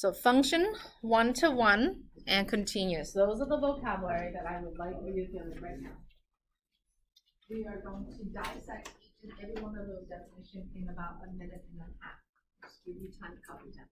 So function, one-to-one, and continuous. Those are the vocabulary that I would like you to learn right now. We are going to dissect each and every one of those definitions in about a minute and a half. Just give you time to copy them.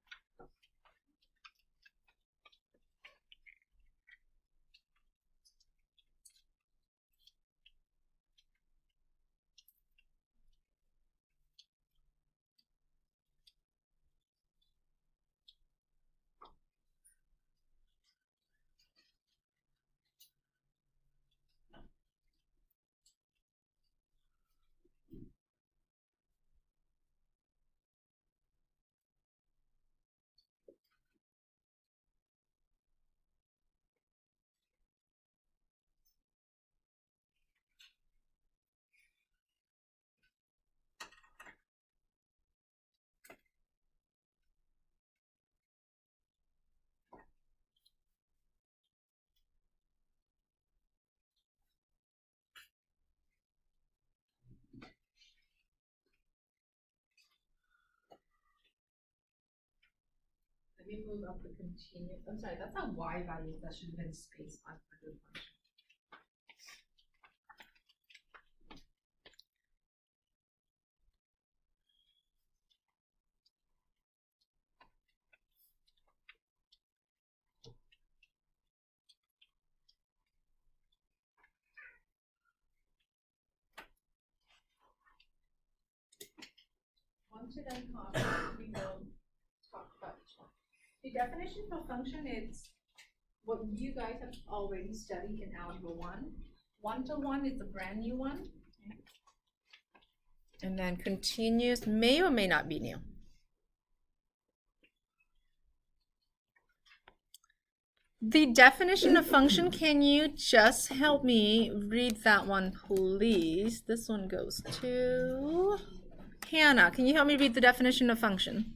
Let me move up the continuous. I'm sorry, that's a y value. That should have been space on the function. Once you're done copying, we will talk about each one. The definition of a function is what you guys have already studied in Algebra 1. One-to-one is a brand new one. And then continuous may or may not be new. The definition of function, can you just help me read that one, please? This one goes to Hannah. Can you help me read the definition of function?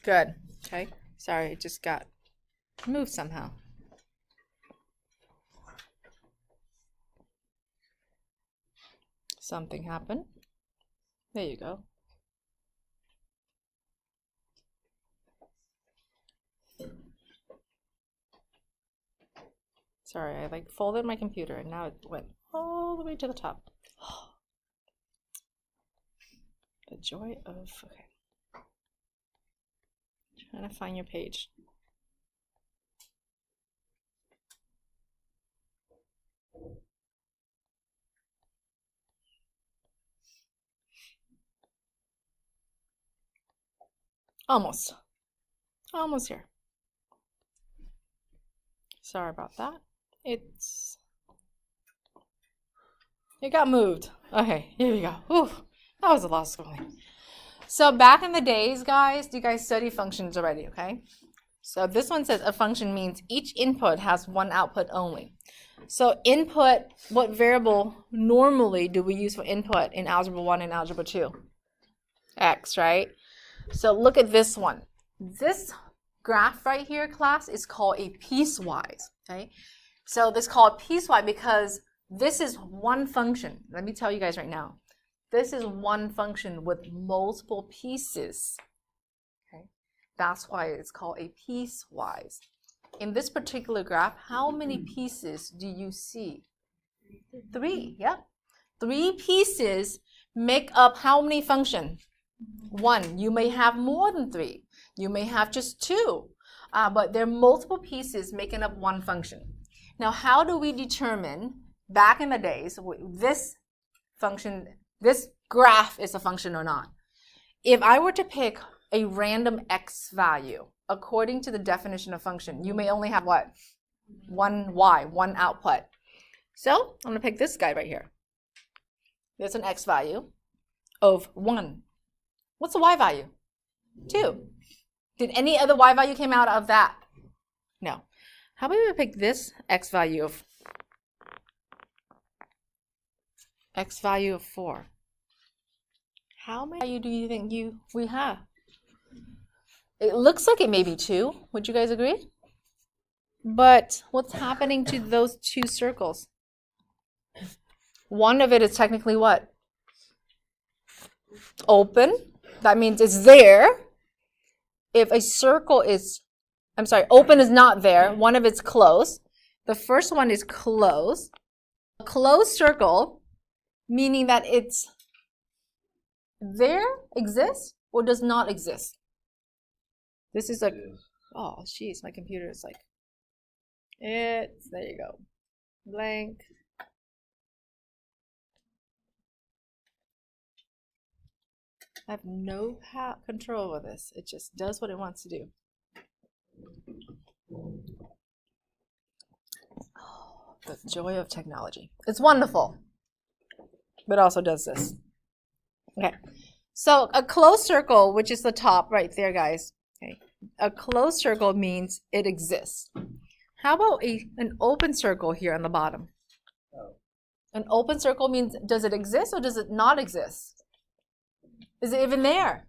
Good. Okay. Sorry, it just got moved somehow. Something happened. There you go. Sorry, I like folded my computer and now it went all the way to the top. The joy of, okay. Trying to find your page. Almost here. Sorry about that. It got moved. Okay, here we go. Whew, that was a lot of schooling. So back in the days, guys, you guys study functions already, okay? So this one says a function means each input has one output only. So input, what variable normally do we use for input in Algebra 1 and Algebra 2? X, right? So look at this one. This graph right here, class, is called a piecewise, okay? So this is called piecewise because this is one function. Let me tell you guys right now. This is one function with multiple pieces, okay? That's why it's called a piecewise. In this particular graph, how many pieces do you see? 3, yeah. 3 pieces make up how many functions? 1. You may have more than 3. You may have just 2. But there are multiple pieces making up one function. Now, how do we determine, back in the days, this function, this graph is a function or not? If I were to pick a random x value, according to the definition of function, you may only have what? One y, one output. So I'm going to pick this guy right here. There's an x value of 1. What's the y value? 2. Did any other y value came out of that? No. How about we pick this x value of 4? How many value do you think we have? It looks like it may be 2. Would you guys agree? But what's happening to those 2 circles? One of it is technically what? open, that means it's there. If a circle is, open is not there, one of it's closed. The first one is closed. A closed circle, meaning that it's there, exists, or does not exist. This is a, oh, jeez, my computer is like, there you go, blank. I have no control over this. It just does what it wants to do. Oh, the joy of technology. It's wonderful, but also does this. Okay, so a closed circle, which is the top right there, guys. Okay, a closed circle means it exists. How about an open circle here on the bottom? An open circle means, does it exist or does it not exist? Is it even there?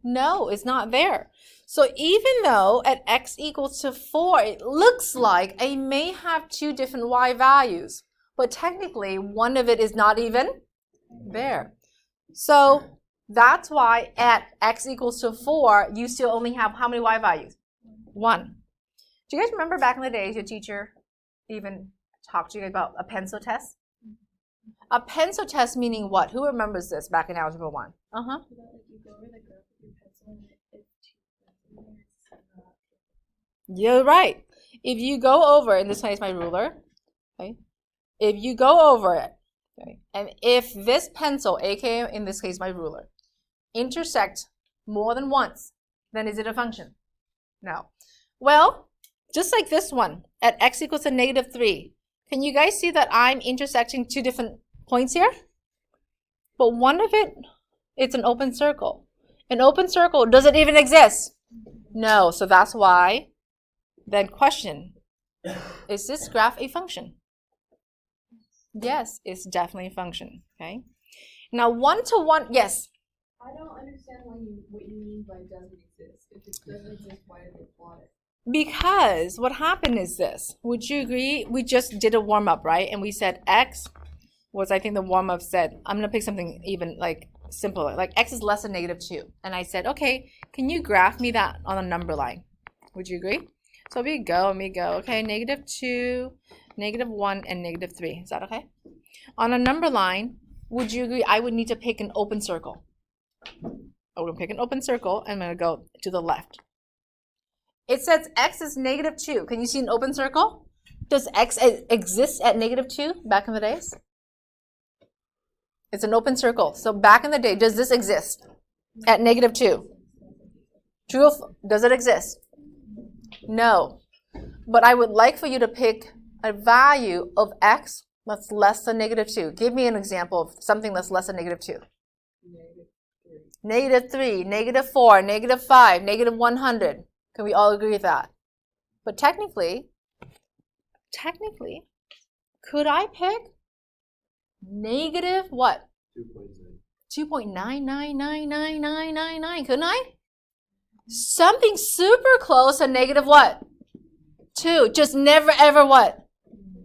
No, it's not there. So even though at x equals to 4, it looks like I may have two different y values, but technically one of it is not even there. So that's why at x equals to 4, you still only have how many y values? 1. Do you guys remember back in the days your teacher even talked to you about a pencil test? A pencil test meaning what? Who remembers this back in Algebra 1? You're right. If you go over, and this one is my ruler, okay? If you go over it, okay, and if this pencil, aka in this case my ruler, intersect more than once, then is it a function? No. Well, just like this one, at x equals to -3, can you guys see that I'm intersecting two different points here? But one of it, it's an open circle. An open circle, does it even exist? No, so that's why. Then question, is this graph a function? Yes, it's definitely a function, okay? Now one-to-one, yes? I don't understand what you mean by doesn't exist. If it doesn't exist, why did they plot it? Because what happened is this. Would you agree? We just did a warm-up, right? And we said x was, I think the warm-up said, I'm going to pick something even like simpler, like x is less than -2. And I said, okay, can you graph me that on a number line? Would you agree? So we go, okay, -2, -1, and -3. Is that okay? On a number line, would you agree I would need to pick an open circle? I'm going to pick an open circle, and I'm going to go to the left. It says x is -2. Can you see an open circle? Does x exist at -2 back in the days? It's an open circle. So back in the day, does this exist at -2? True or false? Does it exist? No. But I would like for you to pick a value of x that's less than -2. Give me an example of something that's less than -2. -3, -4, -5, -100. Can we all agree with that? But technically, could I pick negative what? 2.9999999, couldn't I? Something super close to negative what? 2. Just never ever what?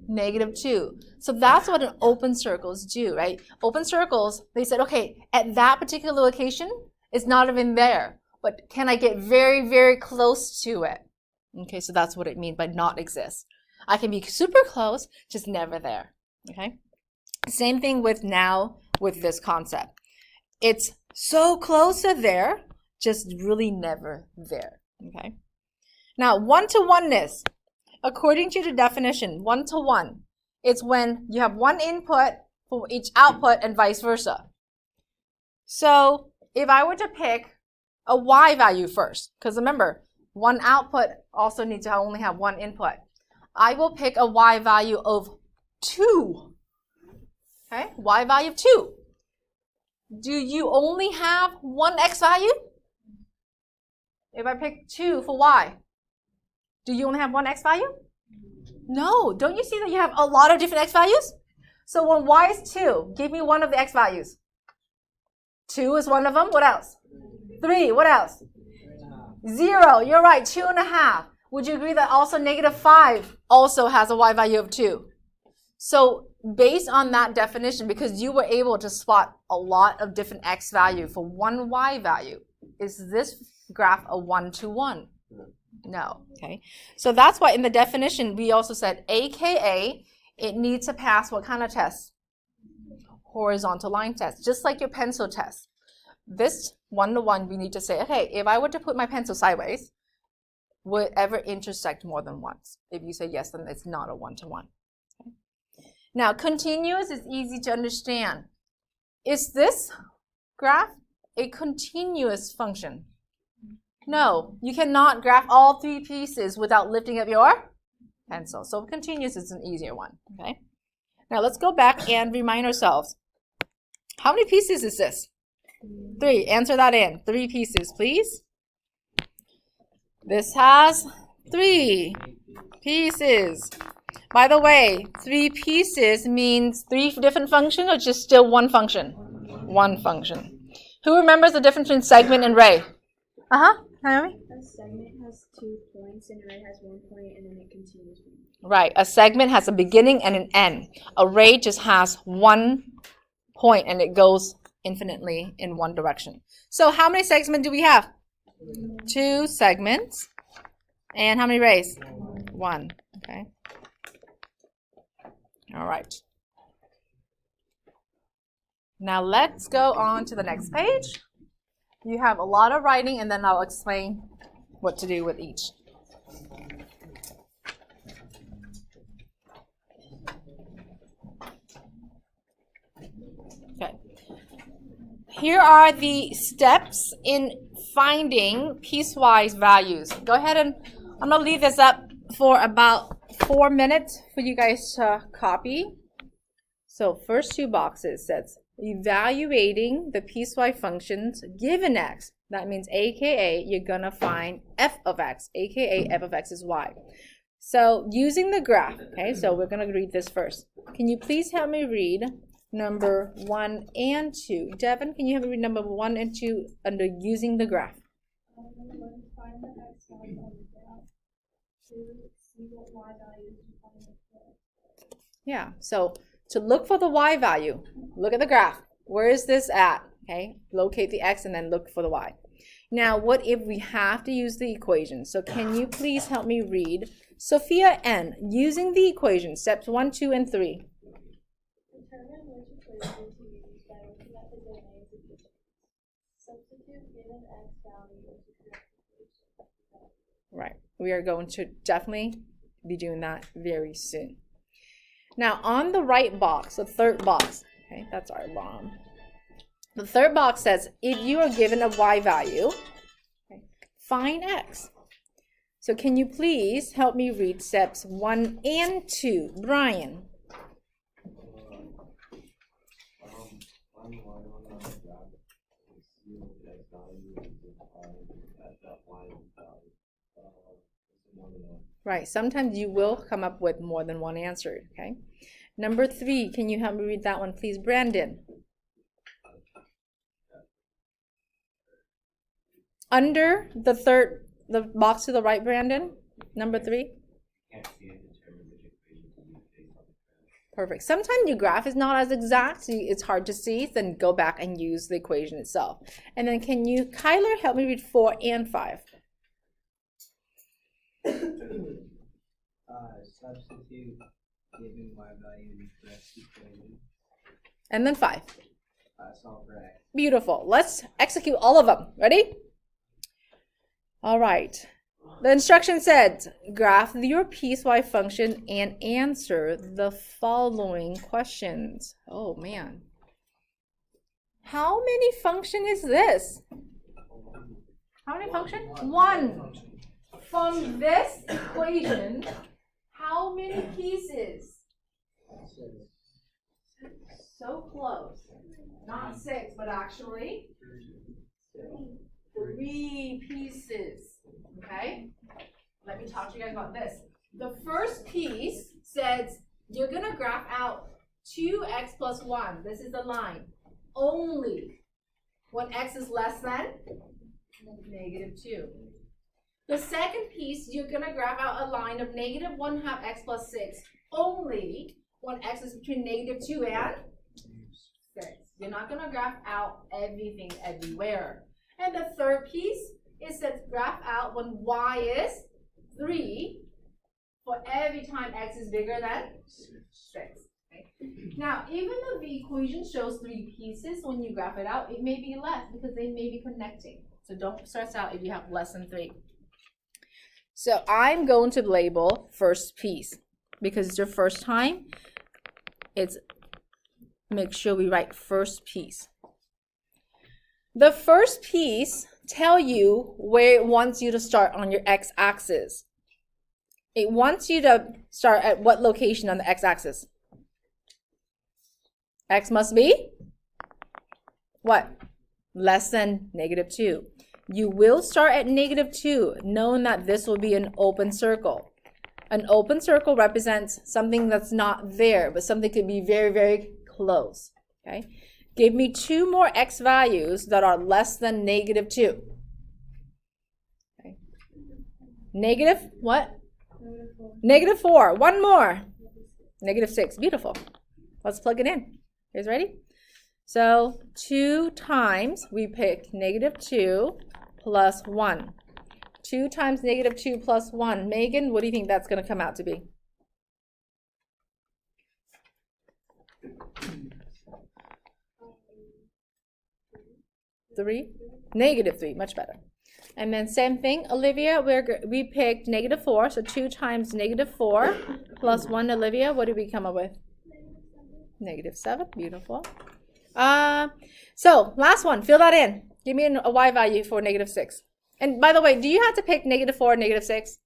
-2. So that's what an open circles do, right? Open circles, they said, okay, at that particular location, it's not even there. But can I get very, very close to it? Okay, so that's what it means by not exist. I can be super close, just never there. Okay? Same thing with now with this concept. It's so close to there, just really never there. Okay? Now, one-to-oneness. According to the definition, one-to-one, it's when you have one input for each output and vice versa. So if I were to pick a y value first, because remember, one output also needs to only have one input. I will pick a y value of 2. Okay, y value of 2. Do you only have one x value? If I pick 2 for y, do you only have one x value? No, don't you see that you have a lot of different x values? So when y is 2, give me one of the x values. 2 is one of them. What else? 3. What else? 0. You're right. 2.5. Would you agree that also -5 also has a y value of 2? So based on that definition, because you were able to spot a lot of different x value for one y value, is this graph a 1-to-1? No. Okay. So that's why in the definition we also said AKA it needs to pass what kind of test? Horizontal line test, just like your pencil test. This 1-to-1 we need to say, okay, if I were to put my pencil sideways, would it ever intersect more than once? If you say yes, then it's not a 1-to-1. Okay. Now, continuous is easy to understand. Is this graph a continuous function? No, you cannot graph all three pieces without lifting up your pencil. So continuous is an easier one, okay? Now let's go back and remind ourselves. How many pieces is this? 3. Answer that in. 3 pieces, please. This has 3 pieces. By the way, 3 pieces means 3 different functions or just still one function? One function. Who remembers the difference between segment and ray? Naomi? A segment has 2 points and array has 1 point and then it continues. Right. A segment has a beginning and an end. A ray just has 1 point and it goes infinitely in one direction. So how many segments do we have? 2 segments. And how many rays? 1. Okay. All right. Now let's go on to the next page. You have a lot of writing, and then I'll explain what to do with each. Okay. Here are the steps in finding piecewise values. Go ahead and I'm going to leave this up for about 4 minutes for you guys to copy. So first 2 boxes says evaluating the piecewise functions given x. That means aka you're going to find f of x, aka f of x is y. So using the graph, okay, so we're going to read this first. Can you please help me read number 1 and 2? Devin, can you help me read number 1 and 2 under using the graph? Find the x value on the graph. 2, see what y value is and find it. Yeah, so to look for the y value, look at the graph. Where is this at? Okay, locate the x and then look for the y. Now, what if we have to use the equation? So can you please help me read Sophia N. using the equation, steps 1, 2, and 3. Determine which equation to use by looking at the domains of each. Substitute given x value into correct equation. Right, we are going to definitely be doing that very soon. Now, on the right box, the third box, okay, that's our long. The third box says, if you are given a y value, okay, find x. So can you please help me read steps 1 and 2? Brian. Right, sometimes you will come up with more than one answer, okay? Number 3, can you help me read that one, please, Brandon? Under the box to the right, Brandon, number 3. Perfect. Sometimes your graph is not as exact, so it's hard to see, then go back and use the equation itself. And then can you, Kyler, help me read 4 and 5? Substitute given y value in the correct equation. And then 5. Solve for x. Beautiful. Let's execute all of them. Ready? All right. The instruction said, graph your piecewise function and answer the following questions. Oh, man. How many function is this? How many function? 1. From this equation, how many pieces? So close. Not 6, but actually 3 pieces. Okay? Let me talk to you guys about this. The first piece says you're going to graph out 2x plus 1. This is the line. Only when x is less than -2. The second piece, you're going to graph out a line of -1/2 x plus 6 only when x is between -2 and 6. You're not going to graph out everything everywhere. And the third piece is that graph out when y is 3 for every time x is bigger than 6. Okay? Now, even though the equation shows 3 pieces, when you graph it out, it may be less because they may be connecting. So don't stress out if you have less than 3. So I'm going to label first piece because it's your first time. It's make sure we write first piece. The first piece tell you where it wants you to start on your x-axis. It wants you to start at what location on the x-axis? X must be what? Less than -2. You will start at -2, knowing that this will be an open circle. An open circle represents something that's not there, but something could be very, very close. Okay? Give me 2 more x values that are less than -2. Okay. Negative what? -4. One more. -6. Beautiful. Let's plug it in. You guys ready? So 2 times, we pick -2 plus 1. 2 times -2 plus 1. Megan, what do you think that's going to come out to be? 3? -3, much better. And then same thing, Olivia, we picked -4, so 2 times -4 plus 1, Olivia, what did we come up with? -7, beautiful. So last one, fill that in. Give me a y value for -6. And by the way, do you have to pick -4 or -6?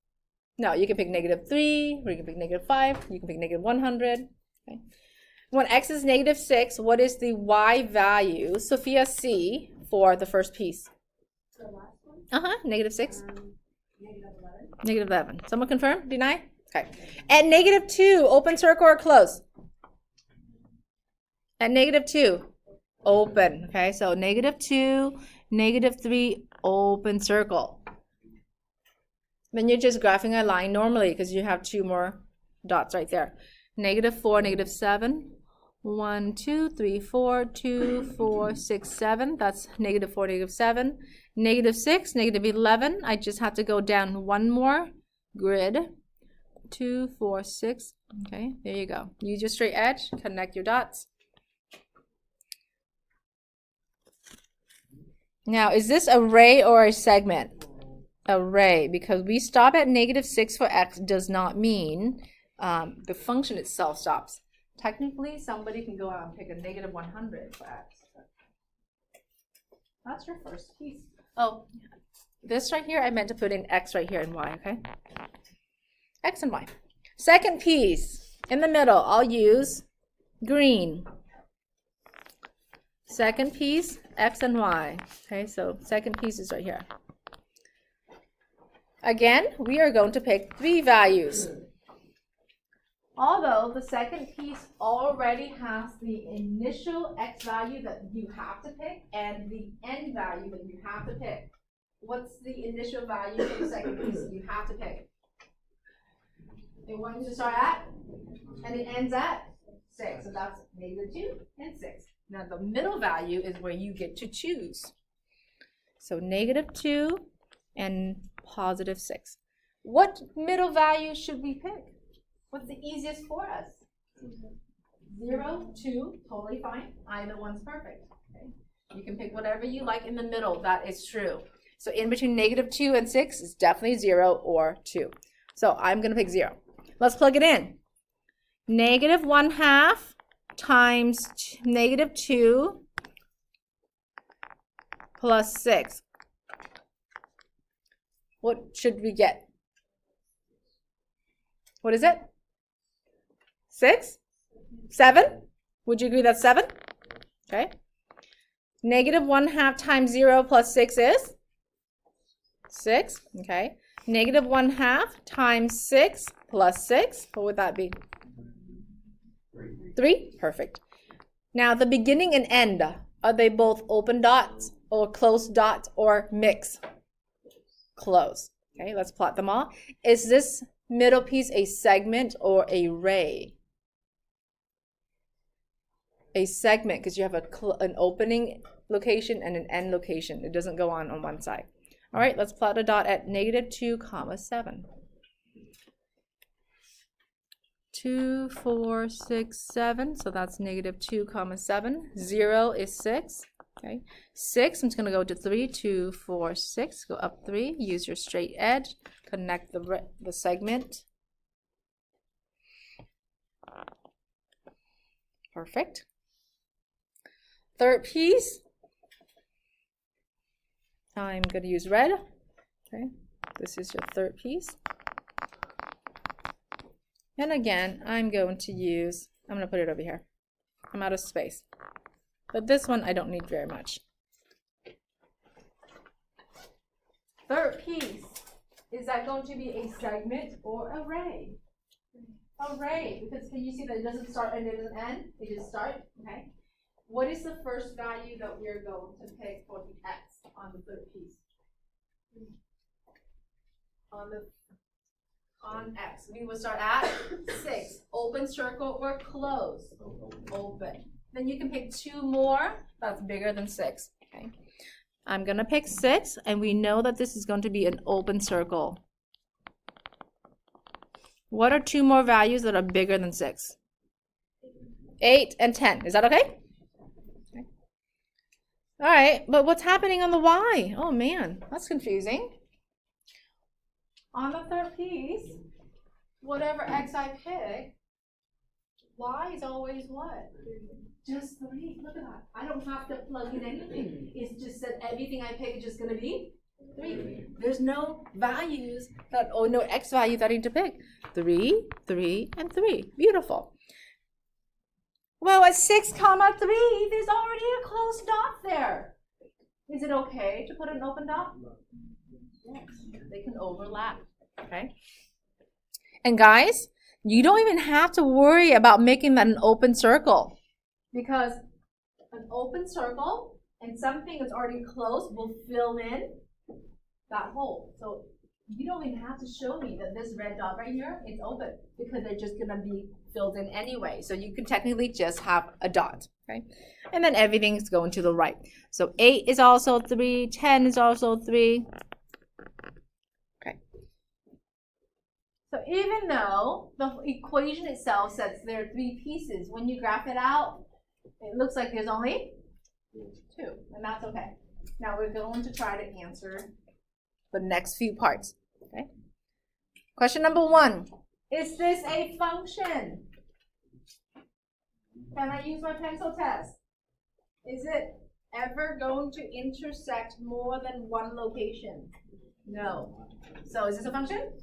No, you can pick -3, or you can pick -5, you can pick -100. Okay. When x is -6, what is the y value, Sophia C, for the first piece? The last one? -6. -11. -11. Someone confirm? Deny? Okay. At -2, open circle or close? At -2, open. Okay, so -2, -3, open circle. Then you're just graphing a line normally because you have 2 more dots right there. -4, -7. 1, 2, 3, 4, 2, 4, 6, 7. That's -4, -7. -6, -11. I just have to go down one more grid. 2, 4, 6. Okay, there you go. Use your straight edge, connect your dots. Now, is this array or a segment? Array, because we stop at -6 for x does not mean the function itself stops. Technically, somebody can go out and pick a -100 for x. That's your first piece. Oh, this right here, I meant to put in x right here and y, okay? X and y. Second piece, in the middle, I'll use green. Second piece, x and y. Okay, so second piece is right here. Again, we are going to pick 3 values. Although the second piece already has the initial x value that you have to pick and the end value that you have to pick. What's the initial value for the second piece that you have to pick? They want you to start at, and it ends at 6. So that's -2 and 6. Now the middle value is where you get to choose. So -2 and +6. What middle value should we pick? What's the easiest for us? 0, 2, totally fine. Either one's perfect. Okay? You can pick whatever you like in the middle. That is true. So in between -2 and 6 is definitely 0 or 2. So I'm going to pick 0. Let's plug it in. -1/2 times -2 plus 6. What should we get? What is it? 6? 7? Would you agree that's 7? Okay. -1/2 times 0 plus 6 is 6. Okay. -1/2 times 6 plus 6. What would that be? 3? Perfect. Now the beginning and end, are they both open dots or closed dots or mix? Close. Okay, let's plot them all. Is this middle piece a segment or a ray? a segment because you have an opening location and an end location. It doesn't go on one side. All right, let's plot a dot at -2, 7. 2, 4, 6, 7. So that's -2, 7. 0 is 6. Okay, 6, I'm just going to go to 3, 2, 4, 6. Go up 3. Use your straight edge. Connect the segment. Perfect. Third piece, I'm going to use red. Okay, this is your third piece. And again, I'm going to put it over here. I'm out of space. But this one I don't need very much. Third piece, is that going to be a segment or array? Array, because can you see that it doesn't start and it doesn't end? It just starts, okay? What is the first value that we're going to pick for the x on the third piece? On x, we will start at 6. Open circle or close? Open. Then you can pick 2 more. That's bigger than 6. Okay. I'm going to pick 6, and we know that this is going to be an open circle. What are 2 more values that are bigger than 6? 8 and 10. Is that okay? Okay. All right, but what's happening on the y? Oh, man, that's confusing. On the third piece, whatever x I pick, y is always what? Just 3. Look at that. I don't have to plug in anything. It's just that everything I pick is just going to be 3. There's no values no x value that I need to pick. 3, 3, and 3. Beautiful. Well, at 6, 3, there's already a closed dot there. Is it okay to put an open dot? Yes, they can overlap. Okay. And guys, you don't even have to worry about making that an open circle, because an open circle and something that's already closed will fill in that hole. So you don't even have to show me that this red dot right here is open, because they're just going to be filled in anyway. So you can technically just have a dot, okay? And then everything's going to the right. So 8 is also 3, 10 is also 3. Okay. So even though the equation itself says there are 3 pieces, when you graph it out, it looks like there's only 2, and that's okay. Now we're going to try to answer the next few parts. Okay. Question number 1. Is this a function? Can I use my pencil test? Is it ever going to intersect more than one location? No. So is this a function?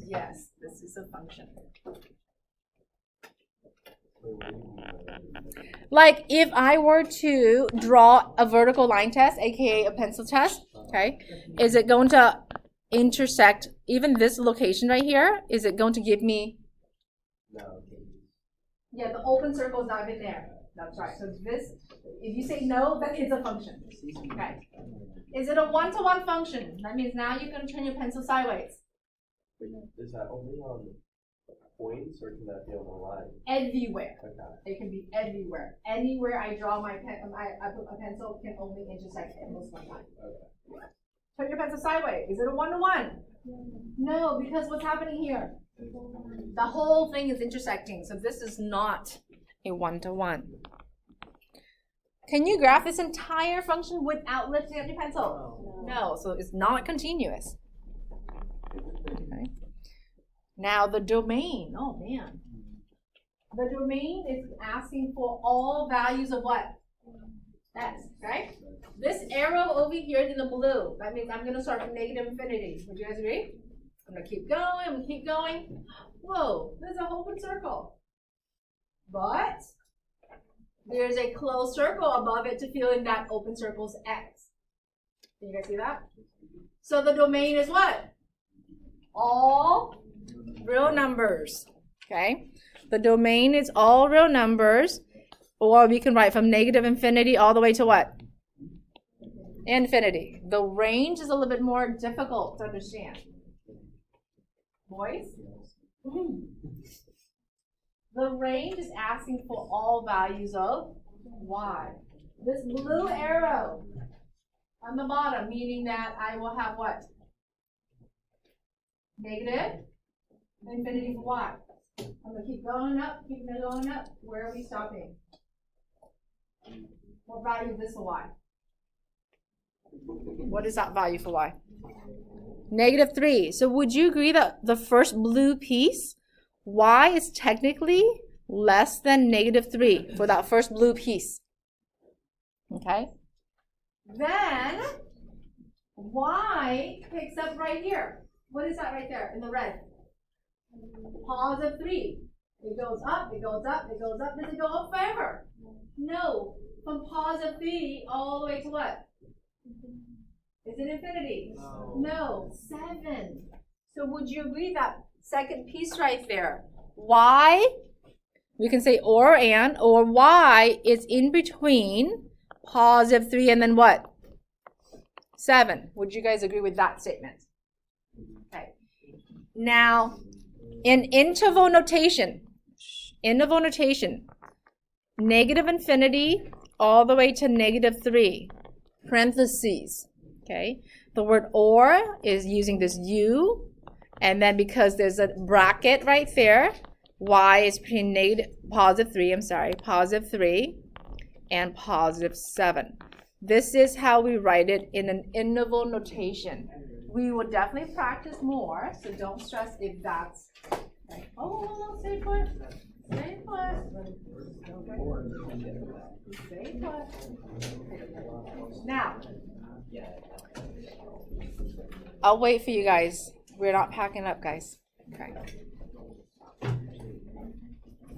Yes, this is a function. Like if I were to draw a vertical line test, aka a pencil test, okay, is it going to intersect even this location right here? Is it going to give me? No. Yeah, the open circle is not even there. That's right. So this, if you say no, then it's a function. Okay. Is it a one-to-one function? That means now you're going to turn your pencil sideways. Is that only on points, or can that be on the line? Everywhere. Okay. It can be everywhere. Anywhere I draw my pencil can only intersect at most one time. Okay. Turn your pencil sideways. Is it a one-to-one? No, because what's happening here? The whole thing is intersecting. So this is not a one-to-one. Can you graph this entire function without lifting up your pencil? No, so it's not continuous. Okay. Now the domain. Oh man. The domain is asking for all values of what? X, right? This arrow over here is in the blue. That means I'm going to start from negative infinity. Would you guys agree? I'm going to keep going. I'm going to keep going. Whoa, there's a open circle. But there's a closed circle above it to fill in that open circle's X. Can you guys see that? So the domain is what? All real numbers. Okay? The domain is all real numbers. Or we can write from negative infinity all the way to what? Infinity. The range is a little bit more difficult to understand. Boys? The range is asking for all values of y. This blue arrow on the bottom, meaning that I will have what? Negative infinity for y. I'm going to keep going up, keep going up. Where are we stopping? What value is this for y? What is that value for y? -3. So would you agree that the first blue piece, y is technically less than -3 for that first blue piece? Okay. Then y picks up right here. What is that right there in the red? +3. It goes up, it goes up, it goes up. Does it go up forever? No. From +3 all the way to what? Is it infinity? No. 7. So would you agree that second piece right there, y, we can say or and, or y is in between +3 and then what? 7. Would you guys agree with that statement? Okay. Now, in interval notation, negative infinity all the way to -3, parentheses, okay? The word or is using this u, and then because there's a bracket right there, y is between +3 and +7. This is how we write it in an interval notation. We will definitely practice more, so don't stress if that's okay. Oh, stay put. Stay put. Stay put. Now, I'll wait for you guys. We're not packing up, guys. Okay.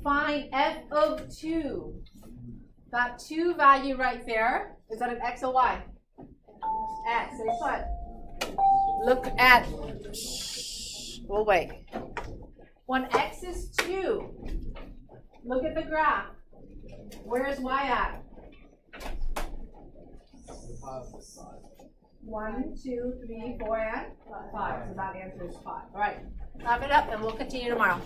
Find f of 2. That 2 value right there, is that an x or y? X. Stay put. Look at, we'll wait. When x is 2, look at the graph. Where's y at? 1, 2, 3, 4, and 5. So that answer is 5. All right. Wrap it up and we'll continue tomorrow.